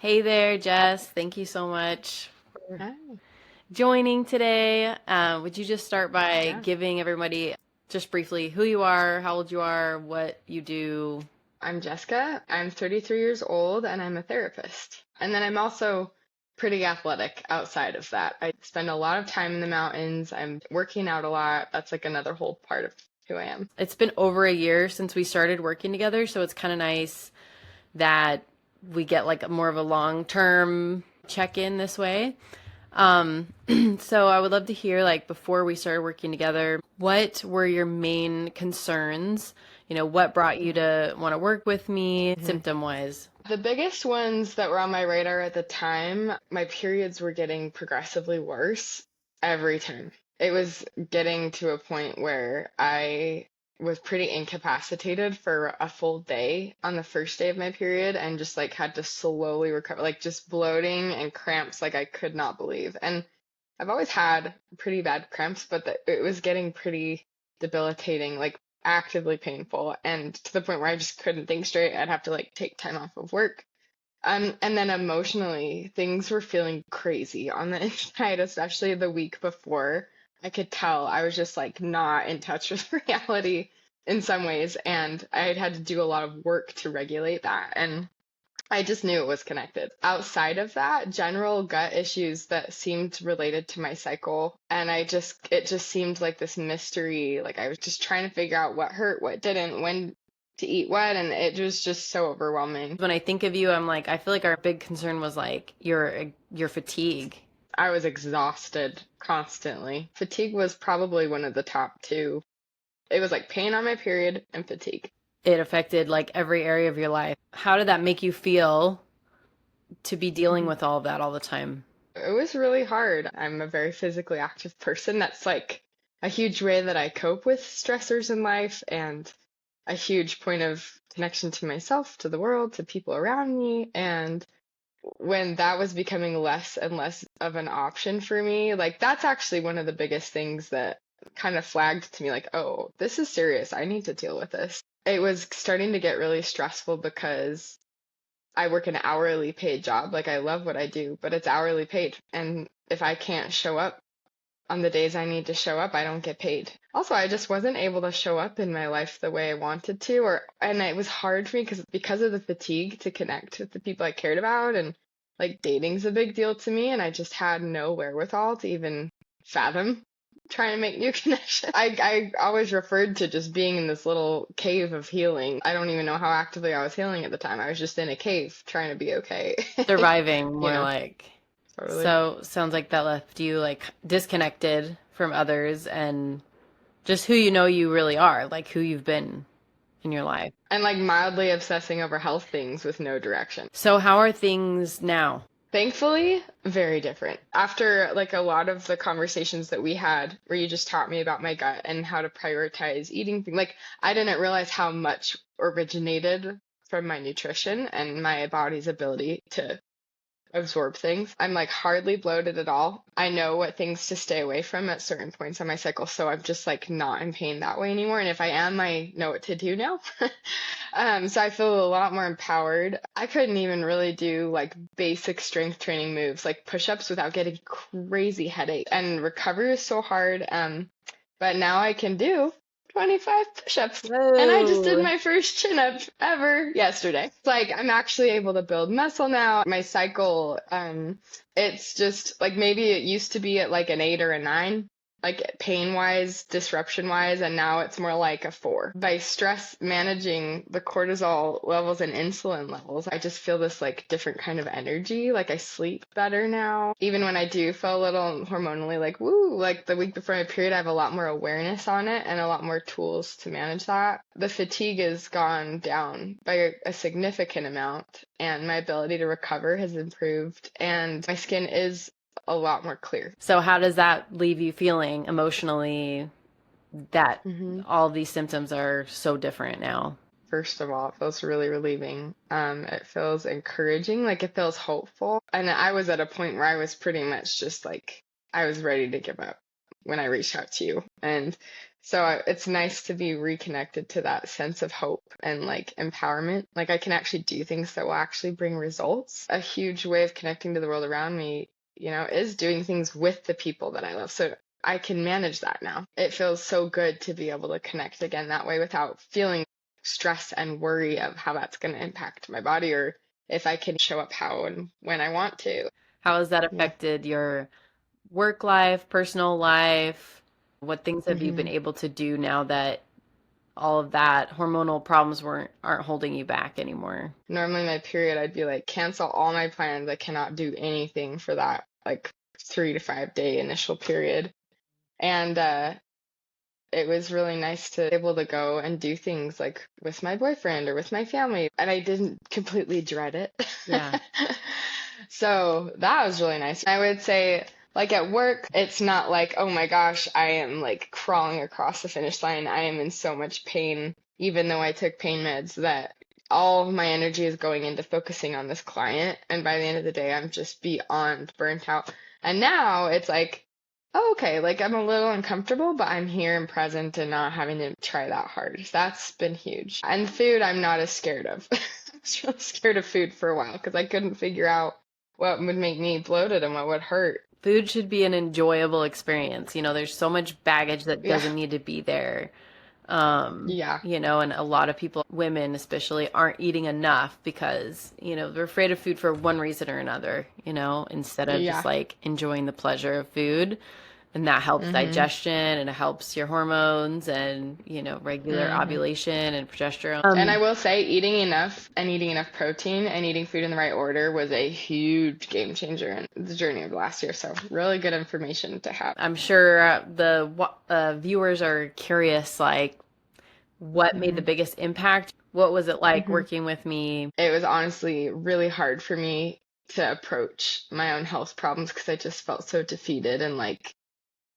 Hey there, Jess. Thank you so much for Hi. joining today. Would you just start by Yeah. giving everybody just briefly who you are, how old you are, what you do? I'm Jessica. I'm 33 years old and I'm a therapist. And then I'm also pretty athletic outside of that. I spend a lot of time in the mountains. I'm working out a lot. That's like another whole part of who I am. It's been over a year since we started working together, so it's kind of nice that we get like more of a long-term check-in this way. Um, so I would love to hear, like, before we started working together, what were your main concerns? What brought you to want to work with me Mhm. symptom wise? The biggest ones that were on my radar at the time, my periods were getting progressively worse every time. It was getting to a point where I was pretty incapacitated for a full day on the first day of my period and just like had to slowly recover, like just bloating and cramps like I could not believe. And I've always had pretty bad cramps, but it was getting pretty debilitating, like actively painful, and to the point where I just couldn't think straight. I'd have to like take time off of work. And then emotionally, things were feeling crazy on the inside, especially the week before. I could tell I was just like not in touch with reality in some ways, and I had to do a lot of work to regulate that. And I just knew it was connected. Outside of that, general gut issues that seemed related to my cycle, and it just seemed like this mystery. Like I was just trying to figure out what hurt, what didn't, when to eat what, and it was just so overwhelming. When I think of you, I'm like, I feel like our big concern was like your fatigue. I was exhausted constantly. Fatigue was probably one of the top two. It was like pain on my period and fatigue. It affected like every area of your life. How did that make you feel to be dealing Mhm. with all of that all the time? It was really hard. I'm a very physically active person. That's like a huge way that I cope with stressors in life and a huge point of connection to myself, to the world, to people around me. And when that was becoming less and less of an option for me, like that's actually one of the biggest things that kind of flagged to me, like, oh, this is serious. I need to deal with this. It was starting to get really stressful because I work an hourly paid job. Like I love what I do, but it's hourly paid. And if I can't show up on the days I need to show up, I don't get paid. Also, I just wasn't able to show up in my life the way I wanted to, and it was hard for me because of the fatigue to connect with the people I cared about, and like dating's a big deal to me, and I just had no wherewithal to even fathom trying to make new connections. I always referred to just being in this little cave of healing. I don't even know how actively I was healing at the time. I was just in a cave trying to be okay. Surviving, You more know, like. totally. So sounds like that left you like disconnected from others and just who you know you really are, like who you've been in your life. And like mildly obsessing over health things with no direction. So how are things now? Thankfully, very different. After like a lot of the conversations that we had, where you just taught me about my gut and how to prioritize eating things, like I didn't realize how much originated from my nutrition and my body's ability to absorb things. I'm like hardly bloated at all. I know what things to stay away from at certain points on my cycle, so I'm just like not in pain that way anymore. And if I am, I know what to do now. So I feel a lot more empowered. I couldn't even really do like basic strength training moves like push-ups without getting crazy headache. And recovery is so hard. But now I can do 25 push-ups. And I just did Whoa. my first chin-up ever yesterday. It's like I'm actually able to build muscle now. My cycle, it's just like maybe it used to be at like an 8 or a 9, like pain-wise, disruption-wise, and now it's more like a 4. By stress managing the cortisol levels and insulin levels, I just feel this like different kind of energy. Like I sleep better now. Even when I do feel a little hormonally like woo, like the week before my period, I have a lot more awareness on it and a lot more tools to manage that. The fatigue has gone down by a significant amount, and my ability to recover has improved, and my skin is a lot more clear. So how does that leave you feeling emotionally that hmm all these symptoms are so different now? First of all, it feels really relieving. It feels encouraging, like it feels hopeful. And I was at a point where I was pretty much just like, I was ready to give up. when I reached out to you. And so it's nice to be reconnected to that sense of hope and like empowerment. Like I can actually do things that will actually bring results. A huge way of connecting to the world around me, is doing things with the people that I love. So I can manage that now. It feels so good to be able to connect again that way without feeling stress and worry of how that's going to impact my body or if I can show up how and when I want to. How has that Yeah. affected your work life, personal life? What things have you been hmm able to do now that all of that hormonal problems aren't holding you back anymore? Normally, my period, I'd be like, cancel all my plans. I cannot do anything for that, like 3 to 5 day initial period. And it was really nice to be able to go and do things like with my boyfriend or with my family. And I didn't completely dread it. Yeah. So that was really nice. I would say, like at work, it's not like, oh my gosh, I am like crawling across the finish line. I am in so much pain, even though I took pain meds, that all of my energy is going into focusing on this client. And by the end of the day, I'm just beyond burnt out. And now it's like, oh, okay, like I'm a little uncomfortable, but I'm here and present and not having to try that hard. That's been huge. And food, I'm not as scared of. I was really scared of food for a while because I couldn't figure out what would make me bloated and what would hurt. Food should be an enjoyable experience. There's so much baggage that Yeah, doesn't need to be there. yeah, And a lot of people, women especially, aren't eating enough because, they're afraid of food for one reason or another, instead of just yeah. like enjoying the pleasure of food. And that helps hmm digestion and it helps your hormones and, regular hmm ovulation and progesterone. And I will say, eating enough and eating enough protein and eating food in the right order was a huge game changer in the journey of last year. So, really good information to have. I'm sure the viewers are curious, like, what made the hmm biggest impact? What was it like hmm working with me? It was honestly really hard for me to approach my own health problems because I just felt so defeated and like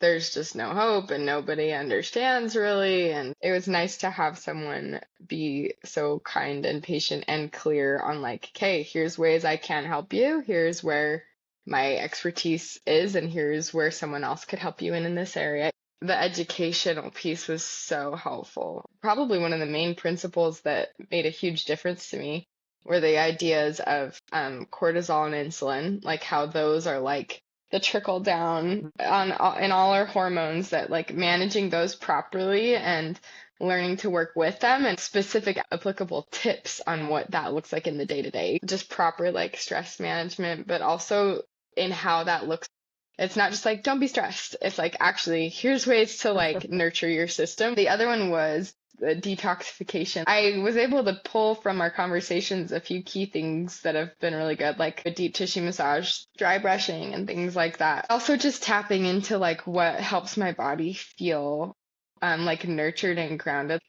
there's just no hope and nobody understands really. And it was nice to have someone be so kind and patient and clear on like, okay, here's ways I can help you. Here's where my expertise is, and here's where someone else could help you in this area. The educational piece was so helpful. Probably one of the main principles that made a huge difference to me were the ideas of cortisol and insulin, like how those are like the trickle down in all our hormones, that like managing those properly and learning to work with them and specific applicable tips on what that looks like in the day to day, just proper like stress management, but also in how that looks. It's not just like don't be stressed. It's like actually here's ways to like nurture your system. The other one was the detoxification. I was able to pull from our conversations a few key things that have been really good, like a deep tissue massage, dry brushing, and things like that. Also, just tapping into like what helps my body feel like nurtured and grounded.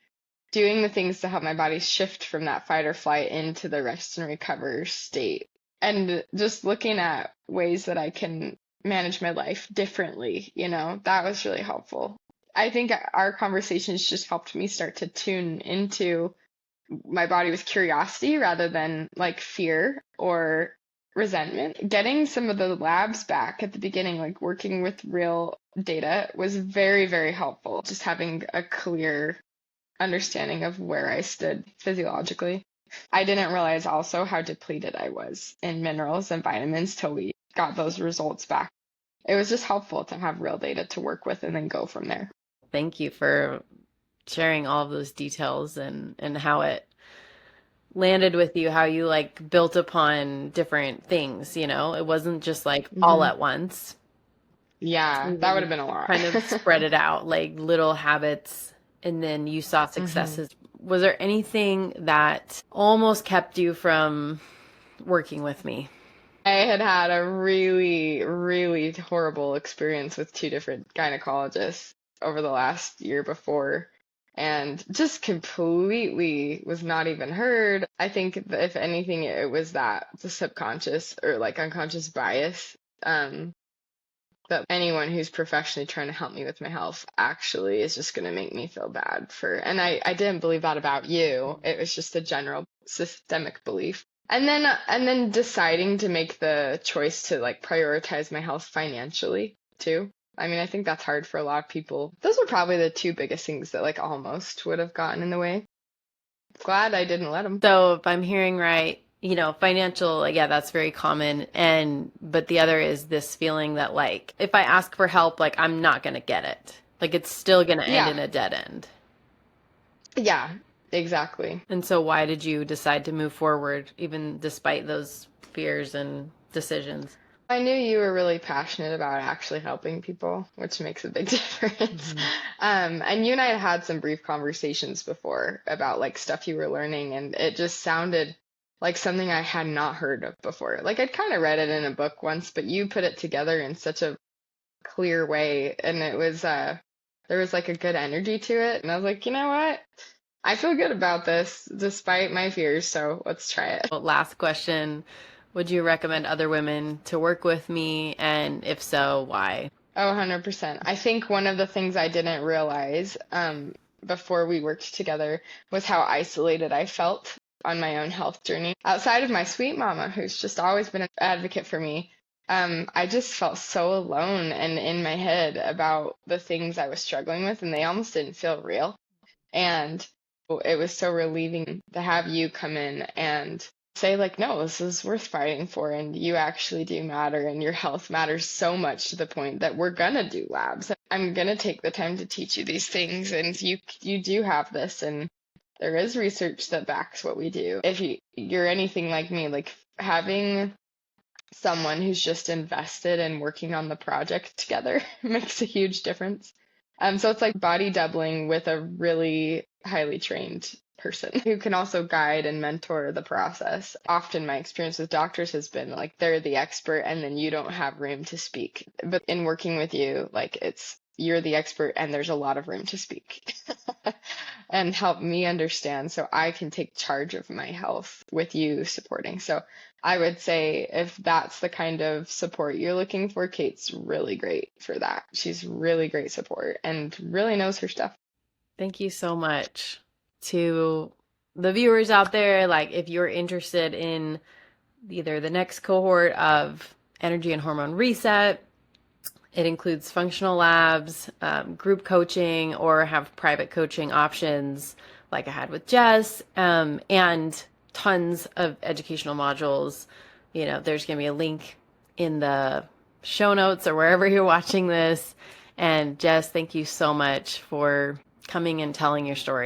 Doing the things to help my body shift from that fight or flight into the rest and recover state. And just looking at ways that I can manage my life differently, that was really helpful. I think our conversations just helped me start to tune into my body with curiosity rather than like fear or resentment. Getting some of the labs back at the beginning, like working with real data, was very, very helpful. Just having a clear understanding of where I stood physiologically. I didn't realize also how depleted I was in minerals and vitamins till we got those results back. It was just helpful to have real data to work with and then go from there. Thank you for sharing all of those details and how it landed with you, how you like built upon different things, It wasn't just like all hmm at once. Yeah, that would have You been a lot. kind of spread it out, like little habits, and then you saw hmm successes. Was there anything that almost kept you from working with me? I had had a really, really horrible experience with two different gynecologists over the last year before, and just completely was not even heard. I think that if anything, it was that the subconscious or like unconscious bias. That anyone who's professionally trying to help me with my health actually is just going to make me feel bad for, and I didn't believe that about you. It was just a general systemic belief. And then deciding to make the choice to like prioritize my health financially too. I mean, I think that's hard for a lot of people. Those are probably the two biggest things that like almost would have gotten in the way. Glad I didn't let them. So if I'm hearing right, financial, like, yeah, that's very common. But the other is this feeling that like, if I ask for help, like I'm not going to get it. Like it's still going to end Yeah, in a dead end. yeah, exactly. And so why did you decide to move forward even despite those fears and decisions? I knew you were really passionate about actually helping people, which makes a big difference. Mhm. And you and I had had some brief conversations before about like stuff you were learning, and it just sounded like something I had not heard of before. Like I'd kind of read it in a book once, but you put it together in such a clear way, and it was there was like a good energy to it, and I was like, you know what? I feel good about this despite my fears, so let's try it. Last question. Would you recommend other women to work with me? And if so, why? Oh, 100%. I think one of the things I didn't realize before we worked together was how isolated I felt on my own health journey. Outside of my sweet mama, who's just always been an advocate for me, I just felt so alone and in my head about the things I was struggling with, and they almost didn't feel real. And it was so relieving to have you come in and say, like, no, this is worth fighting for, and you actually do matter, and your health matters so much to the point that we're gonna do labs. I'm gonna take the time to teach you these things, and you do have this, and there is research that backs what we do. If you're anything like me, like having someone who's just invested in working on the project together makes a huge difference. So it's like body doubling with a really highly trained person who can also guide and mentor the process. Often my experience with doctors has been like they're the expert and then you don't have room to speak. But in working with you, like it's you're the expert and there's a lot of room to speak and help me understand so I can take charge of my health with you supporting. So I would say if that's the kind of support you're looking for, Kate's really great for that. She's really great support and really knows her stuff. Thank you so much. To the viewers out there, like if you're interested in either the next cohort of Energy and Hormone Reset, it includes functional labs, group coaching, or have private coaching options like I had with Jess, and tons of educational modules. There's going to be a link in the show notes or wherever you're watching this. And Jess, thank you so much for coming and telling your story.